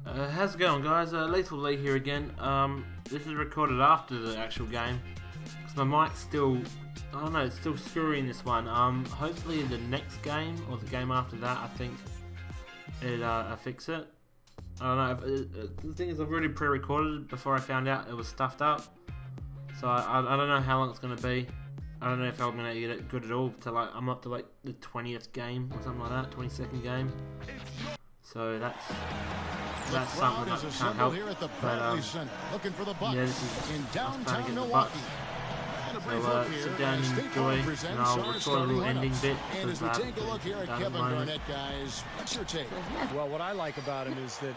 How's it going, guys? Leethal Lee here again. This is recorded after the actual game because my mic's still, I don't know, it's still screwy this one. Hopefully the next game or the game after that, I think I fix it. I don't know. The thing is, I've already pre-recorded before I found out it was stuffed up, so I don't know how long it's gonna be. I don't know if I'm gonna get it good at all. I'm up to like the 20th game or something like that, 22nd game. So that's something that I can't help. But yeah, this is in downtown trying to get the Milwaukee. So sit down and enjoy, and I'll record a little ending bit. And as we take a look here at Kevin Garnett, guys, what's your take? Well, what I like about him is that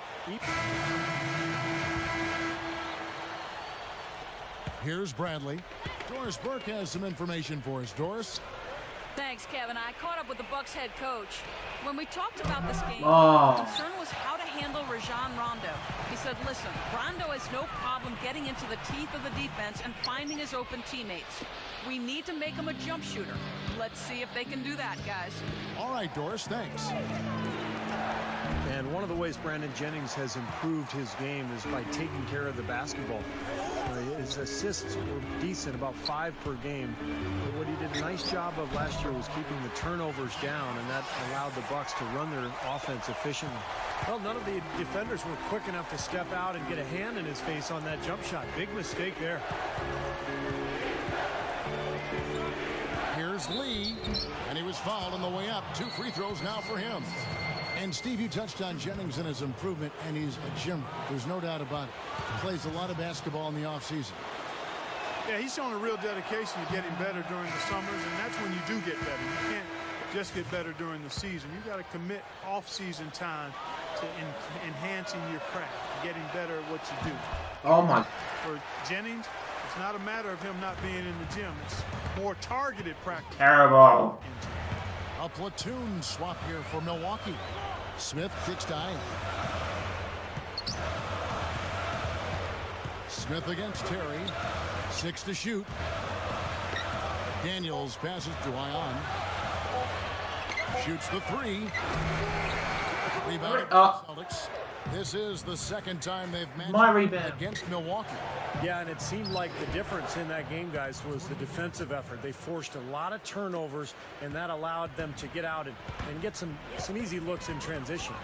Here's Bradley. Doris Burke has some information for us. Doris? Thanks, Kevin. I caught up with the Bucks head coach. When we talked about this game, the concern was how to handle Rajon Rondo. He said, listen, Rondo has no problem getting into the teeth of the defense and finding his open teammates. We need to make him a jump shooter. Let's see if they can do that, guys. All right, Doris, thanks. And one of the ways Brandon Jennings has improved his game is by taking care of the basketball. His assists were decent, about 5 per game. But what he did a nice job of last year was keeping the turnovers down, and that allowed the Bucks to run their offense efficiently. Well, none of the defenders were quick enough to step out and get a hand in his face on that jump shot. Big mistake there. Here's Lee, and he was fouled on the way up. 2 free throws now for him. And Steve, you touched on Jennings and his improvement, and he's a gym rat. There's no doubt about it. Plays a lot of basketball in the offseason. Yeah, he's shown a real dedication to getting better during the summers, and that's when you do get better. You can't just get better during the season. You got to commit off-season time to enhancing your craft, getting better at what you do. oh my! For Jennings, it's not a matter of him not being in the gym. It's more targeted practice. Terrible. A platoon swap here for Milwaukee. Smith kicks to Ian. Smith against Terry. 6 to shoot. Daniels passes to Ion. Shoots the 3. Rebound Celtics. This is the second time they've matched against Milwaukee. Yeah, and it seemed like the difference in that game, guys, was the defensive effort. They forced a lot of turnovers, and that allowed them to get out and get some easy looks in transition.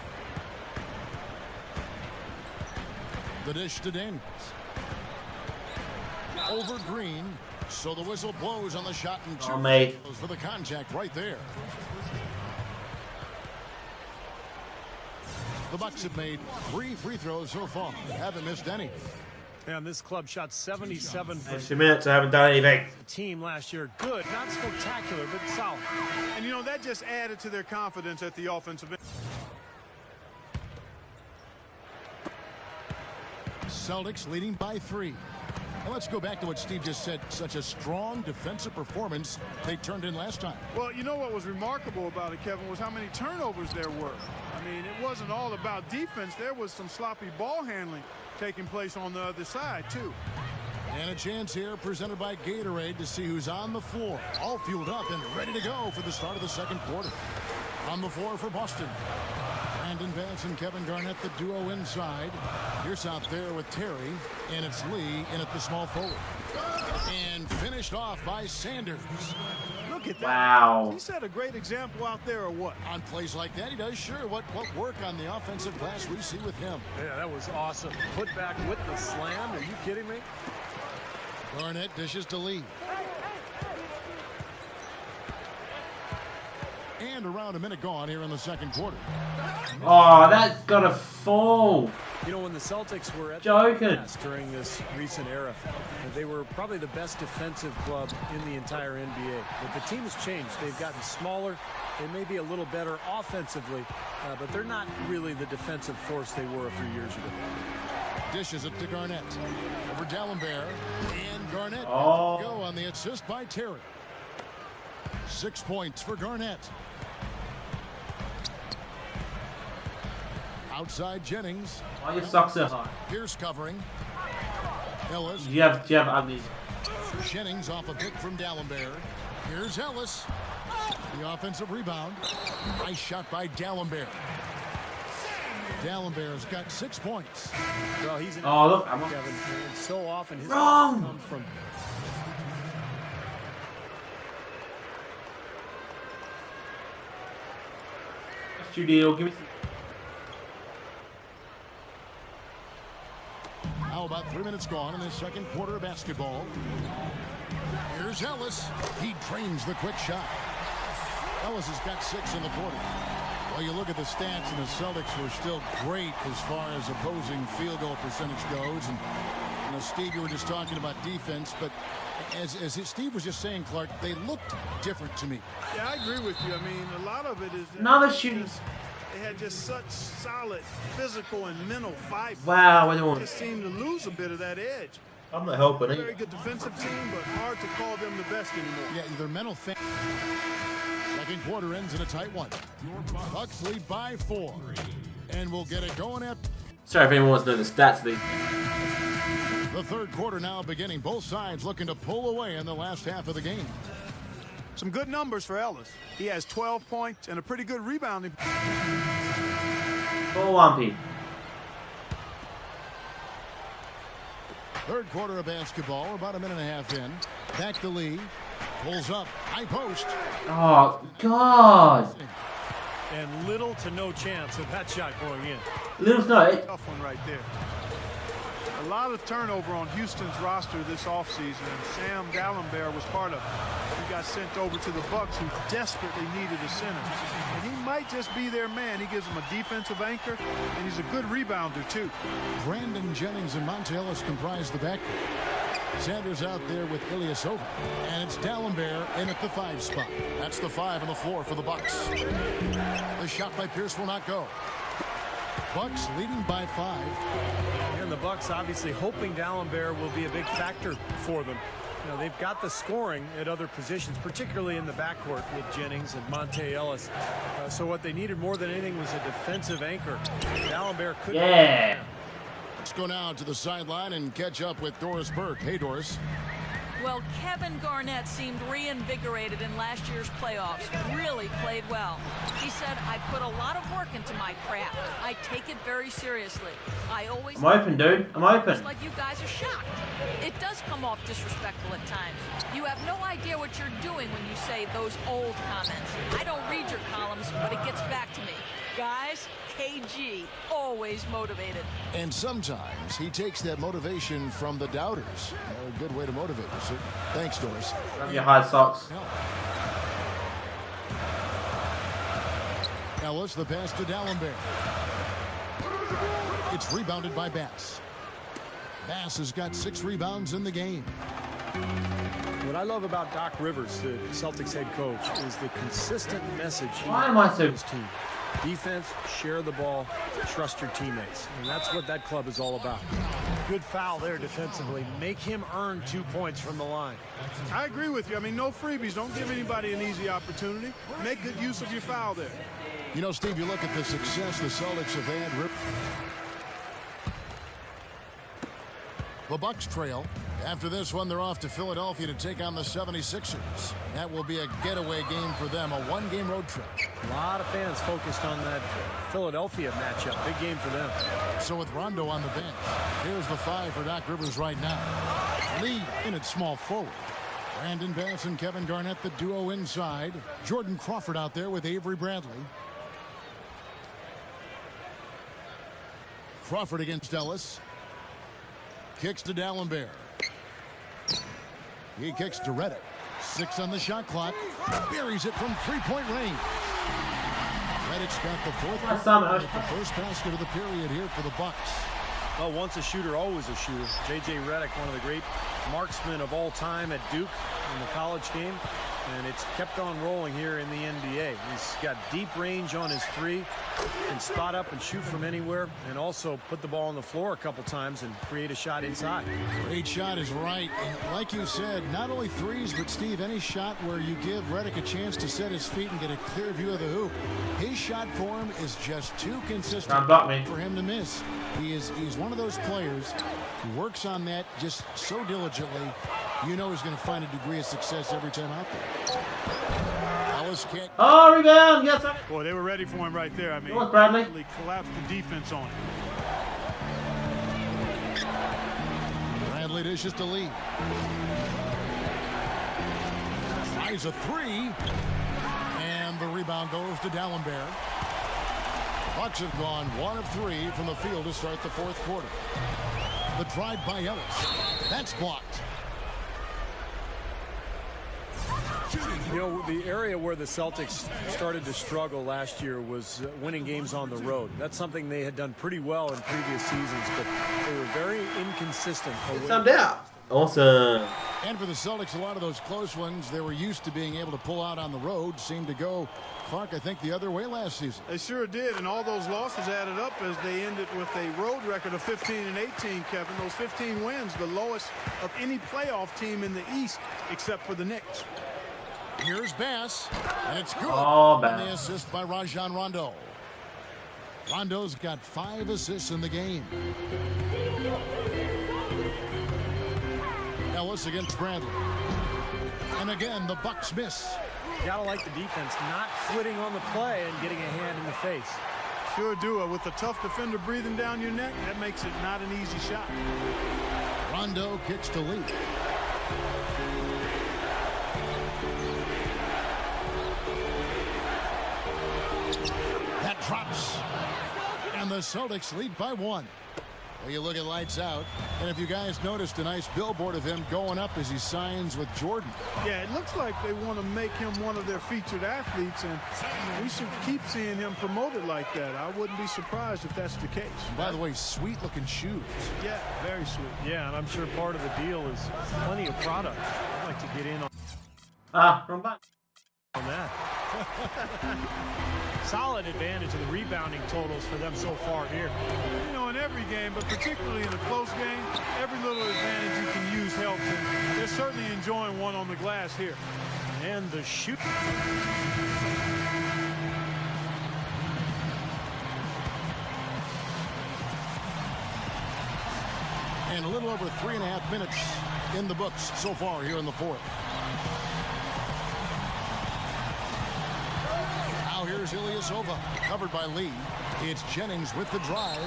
The dish to Daniels. Over Green, so the whistle blows on the shot and 2 mate. for the contact right there. The Bucks have made 3 free throws so far. Haven't missed any. And this club shot 77%. 60 minutes, I haven't done anything. Team last year, good, not spectacular, but solid. And, you know, that just added to their confidence at the offensive end. Celtics leading by 3. Now let's go back to what Steve just said. Such a strong defensive performance they turned in last time. Well, you know what was remarkable about it, Kevin, was how many turnovers there were. I mean, it wasn't all about defense. There was some sloppy ball handling taking place on the other side, too. And a chance here presented by Gatorade to see who's on the floor. All fueled up and ready to go for the start of the second quarter. On the floor for Boston. Brandon Vance and Kevin Garnett, the duo inside. Here's out there with Terry, and it's Lee in at the small forward. And finished off by Sanders. Look at that. Wow. He set a great example out there, or what? On plays like that, he does sure. What work on the offensive glass we see with him. Yeah, that was awesome. Put back with the slam. Are you kidding me? Garnett dishes to Lee. And around a minute gone here in the second quarter. Oh, that's gotta fall. You know, when the Celtics were at Joking. the best during this recent era, they were probably the best defensive club in the entire NBA. But the team has changed. They've gotten smaller. They may be a little better offensively, but they're not really the defensive force they were a few years ago. Dishes it to Garnett. Over D'Alembert. And Garnett Oh. go on the assist by Terry. 6 points for Garnett. Outside Jennings. Why are your socks so high? Pierce covering. Ellis. Do you have uglies? Jennings off a pick from D'Alembert. Here's Ellis. The offensive rebound. Nice shot by D'Alembert. Dallenberg's got 6 points. Well, he's Oh, look, I'm Kevin, and so often his wrong. comes from Studio, give me some. How about 3 minutes gone in the second quarter of basketball? Here's Ellis. He drains the quick shot. Ellis has got 6 in the quarter. Well, you look at the stats, and the Celtics were still great as far as opposing field goal percentage goes. And you know, Steve, you were just talking about defense, but as Steve was just saying, Clark, they looked different to me. Yeah, I agree with you. I mean, a lot of it is that Another shooting. they had just such solid physical and mental fiber. Wow, we're They doing. just seemed to lose a bit of that edge. I'm not helping Very it. good defensive team, but hard to call them the best anymore. Yeah, their mental second quarter ends in a tight one. Bucks lead by 4. And we'll get it going at Sorry if anyone wants to know the stats of these. the third quarter now beginning. Both sides looking to pull away in the last half of the game. Some good numbers for Ellis. He has 12 points and a pretty good rebounding. All lumpy. Third quarter of basketball, about a minute and a half in. Back to Lee. Pulls up. High post. Oh, God. and little to no chance of that shot going in. Little snow. Tough one right there. A lot of turnover on Houston's roster this offseason, and Sam Dallenberg was part of it. He got sent over to the Bucks, who desperately needed a center. And he might just be their man. He gives them a defensive anchor, and he's a good rebounder, too. Brandon Jennings and Monte Ellis comprise the backcourt. Sanders out there with Ilyasova. And it's Dallenberg in at the 5 spot. That's the 5 on the floor for the Bucks. The shot by Pierce will not go. Bucks leading by 5. And the Bucks obviously hoping Dallenberg will be a big factor for them. You know, they've got the scoring at other positions, particularly in the backcourt with Jennings and Monte Ellis. So what they needed more than anything was a defensive anchor. Dallenberg couldn't. Yeah. Let's go now to the sideline and catch up with Doris Burke. Hey, Doris. Well, Kevin Garnett seemed reinvigorated in last year's playoffs. Really played well. He said, I put a lot of work into my craft. I take it very seriously. I always... I'm open, dude. I'm open. It's like you guys are shocked. It does come off disrespectful at times. You have no idea what you're doing when you say those old comments. I don't read your columns, but it gets back to me. Guys, KG, always motivated. And sometimes he takes that motivation from the doubters. A good way to motivate us. Thanks, Doris. Love your hard socks. Ellis, the pass to Dallenberg. It's rebounded by Bass. Bass has got 6 rebounds in the game. What I love about Doc Rivers, the Celtics head coach, is the consistent message he Why am I gives so... his team. Defense, share the ball, trust your teammates. And that's what that club is all about. Good foul there defensively. Make him earn 2 points from the line. I agree with you. I mean, no freebies. Don't give anybody an easy opportunity. Make good use of your foul there. You know, Steve, you look at the success the Celtics have had. The Bucks trail. After this one, they're off to Philadelphia to take on the 76ers. That will be a getaway game for them, a 1-game road trip. A lot of fans focused on that Philadelphia matchup. Big game for them. So with Rondo on the bench, here's the 5 for Doc Rivers right now. Lee in at small forward. Brandon Bass and Kevin Garnett, the duo inside. Jordan Crawford out there with Avery Bradley. Crawford against Ellis. Kicks to Dallenberg. He kicks to Redick. 6 on the shot clock. Buries it from 3-point range. Redick's got the 4th. The first basket of the period here for the Bucks. Well, once a shooter, always a shooter. J.J. Redick, one of the great marksmen of all time at Duke in the college game. And it's kept on rolling here in the NBA. He's got deep range on his 3, can spot up and shoot from anywhere, and also put the ball on the floor a couple times and create a shot inside. Great shot is right. And like you said, not only 3s, but Steve, any shot where you give Redick a chance to set his feet and get a clear view of the hoop, his shot form is just too consistent for him to miss. He's one of those players who works on that just so diligently. You know he's going to find a degree of success every time out there. Ellis kick. Oh, rebound! Yes, sir. Boy, they were ready for him right there. I mean, Go on, Bradley. really collapsed the defense on him. Bradley dishes to Lee. Tries a three. And the rebound goes to Dallenberg. Bucks have gone 1 of 3 from the field to start the fourth quarter. The drive by Ellis. That's blocked. You know, the area where the Celtics started to struggle last year was winning games on the road. That's something they had done pretty well in previous seasons, but they were very inconsistent. Subbed out. Awesome. And for the Celtics, a lot of those close ones they were used to being able to pull out on the road seemed to go, Clark, I think, the other way last season. They sure did, and all those losses added up as they ended with a road record of 15-18, Kevin. Those 15 wins, the lowest of any playoff team in the East except for the Knicks. Here's Bass, and it's good. Oh, and the assist by Rajon Rondo. Rondo's got 5 assists in the game. Ellis against Bradley. And again, the Bucks miss. You gotta like the defense not quitting on the play and getting a hand in the face. Sure do. With a tough defender breathing down your neck, that makes it not an easy shot. Rondo kicks to Lee. That drops. And the Celtics lead by 1. Well, you look at lights out, and if you guys noticed a nice billboard of him going up as he signs with Jordan. Yeah, it looks like they want to make him one of their featured athletes, and we should keep seeing him promoted like that. I wouldn't be surprised if that's the case. And by the way, sweet-looking shoes. Yeah, very sweet. Yeah, and I'm sure part of the deal is plenty of product. I'd like to get in Wrong button. on that. Solid advantage of the rebounding totals for them so far here. You know, in every game, but particularly in a close game, every little advantage you can use helps, and they're certainly enjoying one on the glass here. And the shoot. And a little over 3.5 minutes in the books so far here in the fourth. Now here's Ilyasova, covered by Lee. It's Jennings with the drive.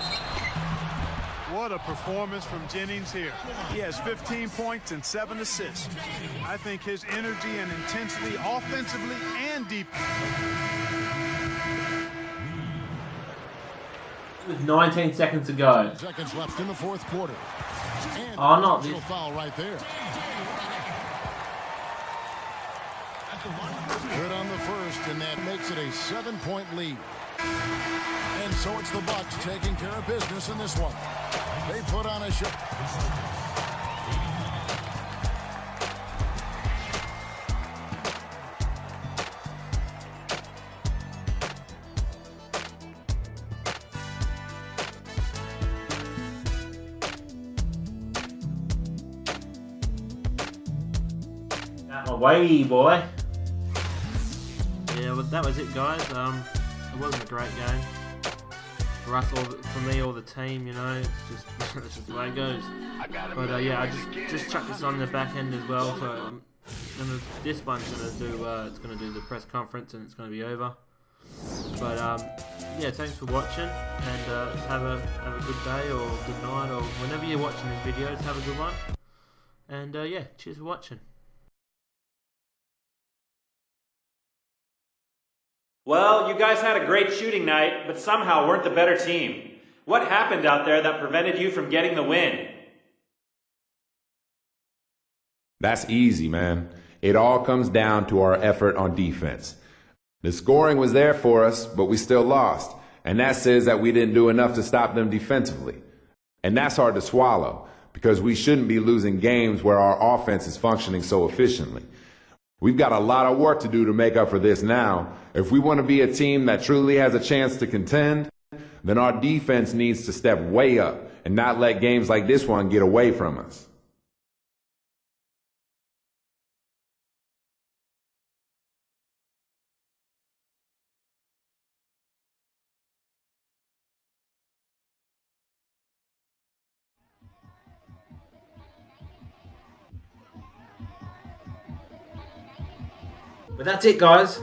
What a performance from Jennings here. He has 15 points and 7 assists. I think his energy and intensity offensively and defensively. With 19 seconds to go. Seconds left in the fourth quarter. And Oh, not personal this. foul right there. Good on the first, and that makes it a 7-point lead. And so it's the Bucks taking care of business in this one. They put on a show. Out away, boy. Yeah, well, that was it, guys. It wasn't a great game for us, for me, or the team. You know, it's just it's just the way it goes. But yeah, I just chucked this on the back end as well. So this one's gonna do the press conference, and it's gonna be over. But yeah, thanks for watching, and have a good day or good night, or whenever you're watching these videos, have a good one. And yeah, cheers for watching. Well, you guys had a great shooting night, but somehow weren't the better team. What happened out there that prevented you from getting the win? That's easy, man. It all comes down to our effort on defense. The scoring was there for us, but we still lost. And that says that we didn't do enough to stop them defensively. And that's hard to swallow, because we shouldn't be losing games where our offense is functioning so efficiently. We've got a lot of work to do to make up for this now. If we want to be a team that truly has a chance to contend, then our defense needs to step way up and not let games like this one get away from us. But that's it, guys.